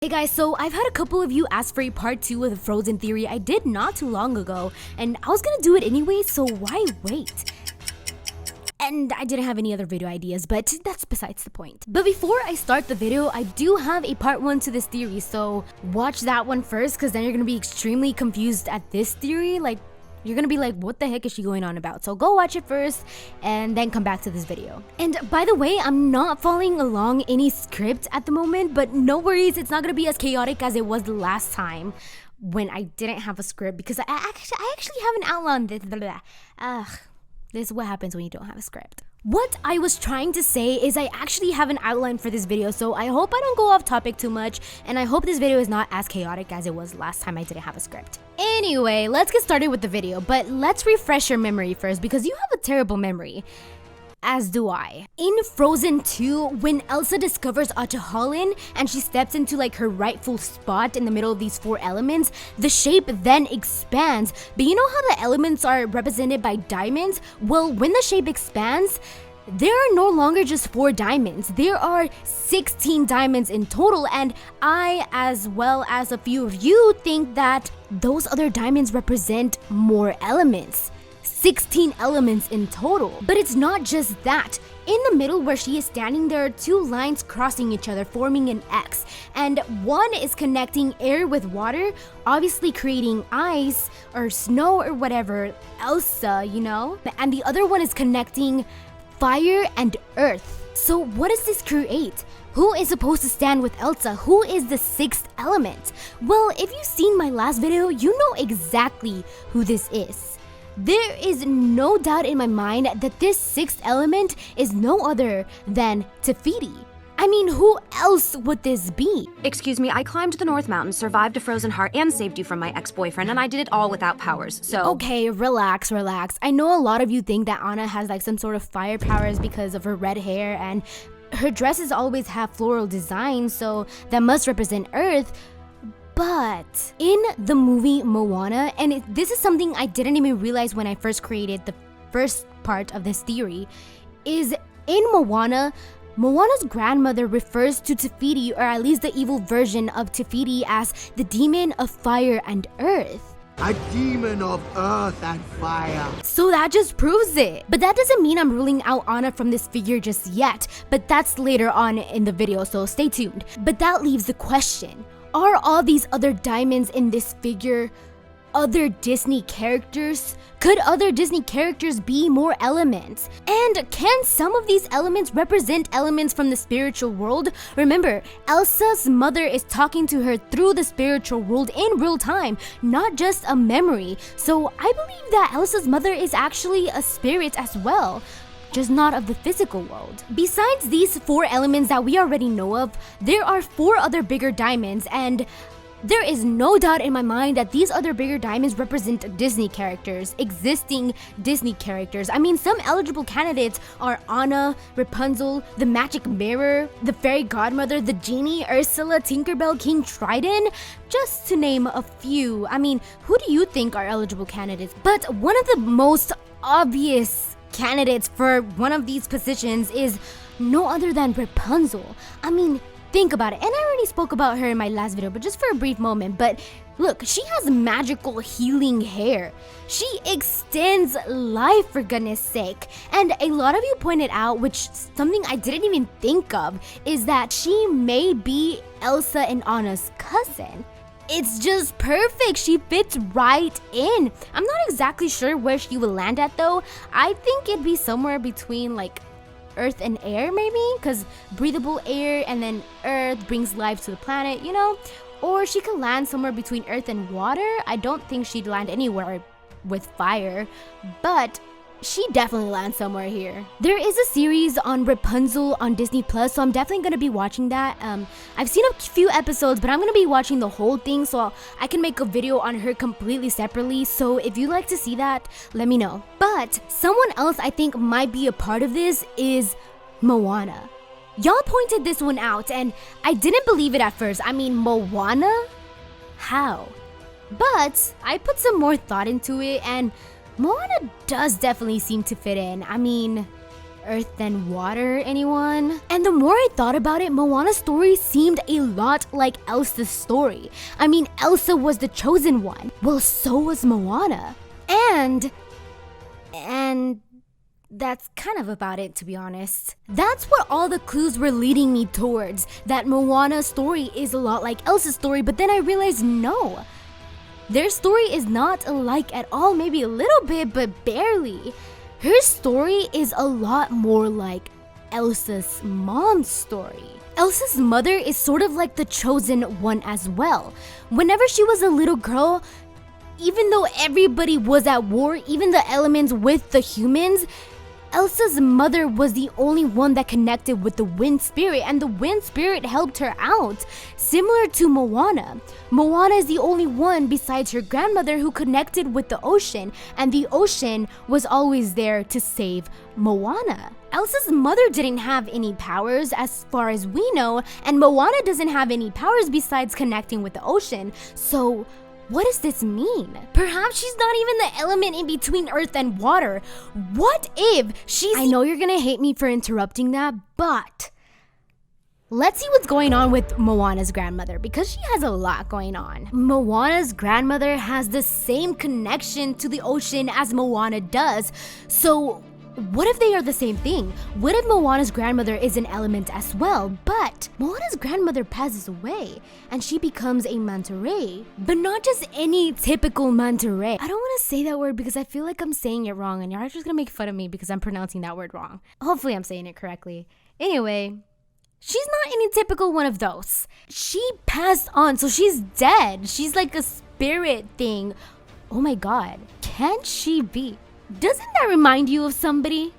Hey guys, so I've had a couple of you ask for a part 2 of the Frozen theory I did not too long ago, and I was gonna do it anyway, so why wait? And I didn't have any other video ideas, but that's besides the point. But before I start the video, I do have a part 1 to this theory, so watch that one first, because then you're gonna be extremely confused at this theory. Like, you're gonna be like, what the heck is she going on about? So go watch it first and then come back to this video. And by the way, I'm not following along any script at the moment, but no worries, it's not gonna be as chaotic as it was the last time when I didn't have a script, because I actually have an outline. This is what happens when you don't have a script. What I was trying to say is I actually have an outline for this video, so I hope I don't go off topic too much, and I hope this video is not as chaotic as it was last time I didn't have a script. Anyway, let's get started with the video, but let's refresh your memory first because you have a terrible memory. As do I. In Frozen 2, when Elsa discovers Attribution and she steps into like her rightful spot in the middle of these 4 elements, the shape then expands. But you know how the elements are represented by diamonds? Well, when the shape expands, there are no longer just 4 diamonds. There are 16 diamonds in total, and I, as well as a few of you, think that those other diamonds represent more elements. 16 elements in total. But it's not just that. In the middle where she is standing, there are 2 lines crossing each other, forming an X. And one is connecting air with water, obviously creating ice or snow or whatever, Elsa, you know? And the other one is connecting fire and earth. So what does this create? Who is supposed to stand with Elsa? Who is the 6th element? Well, if you've seen my last video, you know exactly who this is. There is no doubt in my mind that this 6th element is no other than Te Fiti. I mean, who else would this be? Excuse me, I climbed the North Mountain, survived a frozen heart, and saved you from my ex-boyfriend, and I did it all without powers, so... Okay, relax. I know a lot of you think that Anna has like some sort of fire powers because of her red hair, and her dresses always have floral designs, so that must represent Earth. But in the movie Moana, and this is something I didn't even realize when I first created the first part of this theory, is in Moana, Moana's grandmother refers to Te Fiti, or at least the evil version of Te Fiti, as the demon of fire and earth. A demon of earth and fire. So that just proves it. But that doesn't mean I'm ruling out Anna from this figure just yet, but that's later on in the video, so stay tuned. But that leaves the question. Are all these other diamonds in this figure other Disney characters? Could other Disney characters be more elements? And can some of these elements represent elements from the spiritual world? Remember, Elsa's mother is talking to her through the spiritual world in real time, not just a memory. So I believe that Elsa's mother is actually a spirit as well, just not of the physical world. Besides these 4 elements that we already know of, there are 4 other bigger diamonds, and there is no doubt in my mind that these other bigger diamonds represent Disney characters, existing Disney characters. I mean, some eligible candidates are Anna, Rapunzel, the Magic Mirror, the Fairy Godmother, the Genie, Ursula, Tinkerbell, King Triton, just to name a few. I mean, who do you think are eligible candidates? But one of the most obvious candidates for one of these positions is no other than Rapunzel. I mean, think about it. And I already spoke about her in my last video, but just for a brief moment. But look, she has magical healing hair. She extends life, for goodness sake. And a lot of you pointed out, which something I didn't even think of, is that she may be Elsa and Anna's cousin. It's just perfect. She fits right in. I'm not exactly sure where she will land at though. I think it'd be somewhere between like earth and air maybe, because breathable air and then earth brings life to the planet, you know? Or she could land somewhere between earth and water. I don't think she'd land anywhere with fire, but she definitely lands somewhere here. There is a series on Rapunzel on Disney Plus, so I'm definitely gonna be watching that. I've seen a few episodes, but I'm gonna be watching the whole thing so I can make a video on her completely separately. So if you'd like to see that, let me know. But someone else I think might be a part of this is Moana. Y'all pointed this one out, and I didn't believe it at first. I mean, Moana? How? But I put some more thought into it, and Moana does definitely seem to fit in. I mean, earth than water, anyone? And the more I thought about it, Moana's story seemed a lot like Elsa's story. I mean, Elsa was the chosen one. Well, so was Moana. And that's kind of about it, to be honest. That's what all the clues were leading me towards, that Moana's story is a lot like Elsa's story, but then I realized no. Their story is not alike at all, maybe a little bit, but barely. Her story is a lot more like Elsa's mom's story. Elsa's mother is sort of like the chosen one as well. Whenever she was a little girl, even though everybody was at war, even the elements with the humans, Elsa's mother was the only one that connected with the wind spirit, and the wind spirit helped her out. Similar to Moana. Moana is the only one besides her grandmother who connected with the ocean, and the ocean was always there to save Moana. Elsa's mother didn't have any powers as far as we know, and Moana doesn't have any powers besides connecting with the ocean. So what does this mean? Perhaps she's not even the element in between earth and water. What if she's... I know you're gonna hate me for interrupting that, but let's see what's going on with Moana's grandmother, because she has a lot going on. Moana's grandmother has the same connection to the ocean as Moana does. So what if they are the same thing? What if Moana's grandmother is an element as well, but Moana's grandmother passes away and she becomes a manta ray? But not just any typical manta ray. I don't want to say that word because I feel like I'm saying it wrong and you're just gonna make fun of me because I'm pronouncing that word wrong. Hopefully I'm saying it correctly. Anyway, she's not any typical one of those. She passed on, so she's dead. She's like a spirit thing. Oh my god, can't she be? Doesn't that remind you of somebody?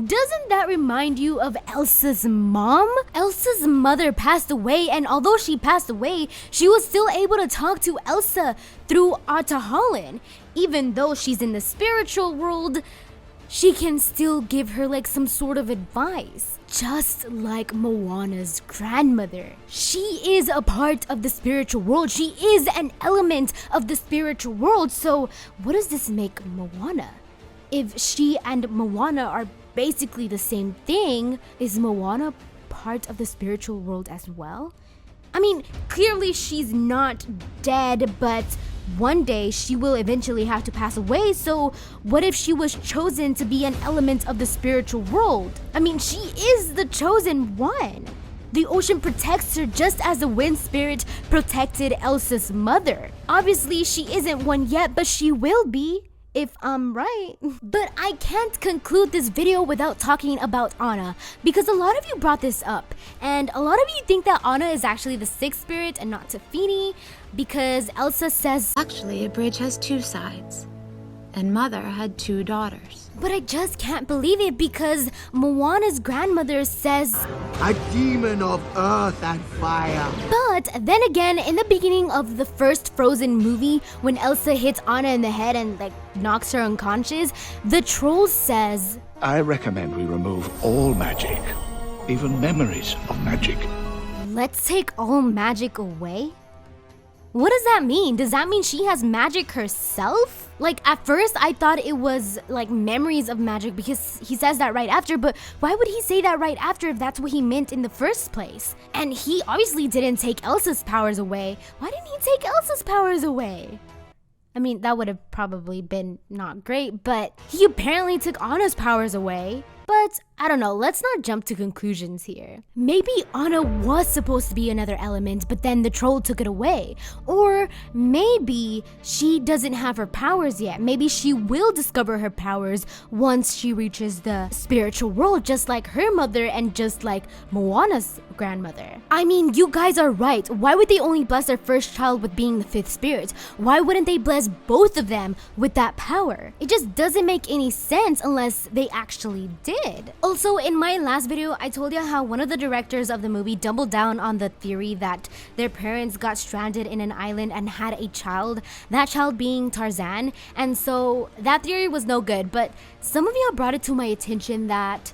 Doesn't that remind you of Elsa's mom? Elsa's mother passed away, and although she passed away, she was still able to talk to Elsa through Attribution. Even though she's in the spiritual world, she can still give her like some sort of advice. Just like Moana's grandmother. She is a part of the spiritual world. She is an element of the spiritual world. So what does this make Moana? If she and Moana are basically the same thing, is Moana part of the spiritual world as well? I mean, clearly she's not dead, but one day she will eventually have to pass away, so what if she was chosen to be an element of the spiritual world? I mean, she is the chosen one. The ocean protects her just as the wind spirit protected Elsa's mother. Obviously, she isn't one yet, but she will be, if I'm right. But I can't conclude this video without talking about Anna, because a lot of you brought this up, and a lot of you think that Anna is actually the sixth spirit and not Tefini, because Elsa says, Actually, a bridge has two sides, and Mother had two daughters. But I just can't believe it because Moana's grandmother says, A demon of earth and fire. But then again, in the beginning of the first Frozen movie, when Elsa hits Anna in the head and like knocks her unconscious, the troll says, I recommend we remove all magic, even memories of magic. Let's take all magic away? What does that mean? Does that mean she has magic herself? Like, at first I thought it was like memories of magic because he says that right after, but why would he say that right after if that's what he meant in the first place? And he obviously didn't take Elsa's powers away. Why didn't he take Elsa's powers away? I mean, that would have probably been not great, but he apparently took Anna's powers away. But I don't know, let's not jump to conclusions here. Maybe Anna was supposed to be another element, but then the troll took it away. Or maybe she doesn't have her powers yet. Maybe she will discover her powers once she reaches the spiritual world, just like her mother and just like Moana's grandmother. I mean, you guys are right. Why would they only bless their first child with being the fifth spirit? Why wouldn't they bless both of them with that power? It just doesn't make any sense unless they actually did. Also, in my last video, I told you how one of the directors of the movie doubled down on the theory that their parents got stranded in an island and had a child, that child being Tarzan, and so that theory was no good, but some of y'all brought it to my attention that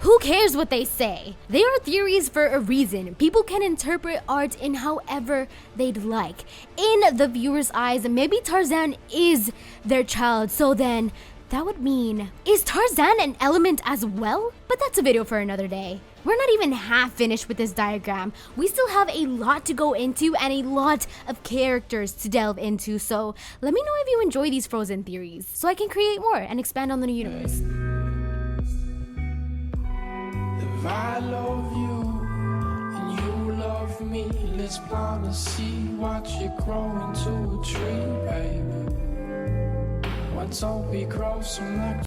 who cares what they say? They are theories for a reason. People can interpret art in however they'd like. In the viewer's eyes, maybe Tarzan is their child, so then That would mean, is Tarzan an element as well? But that's a video for another day. We're not even half finished with this diagram. We still have a lot to go into and a lot of characters to delve into, so let me know if you enjoy these Frozen theories, so I can create more and expand on the universe. If I love you and you love me, let's plant a seed, watch it grow into a tree, baby. Why don't we grow some next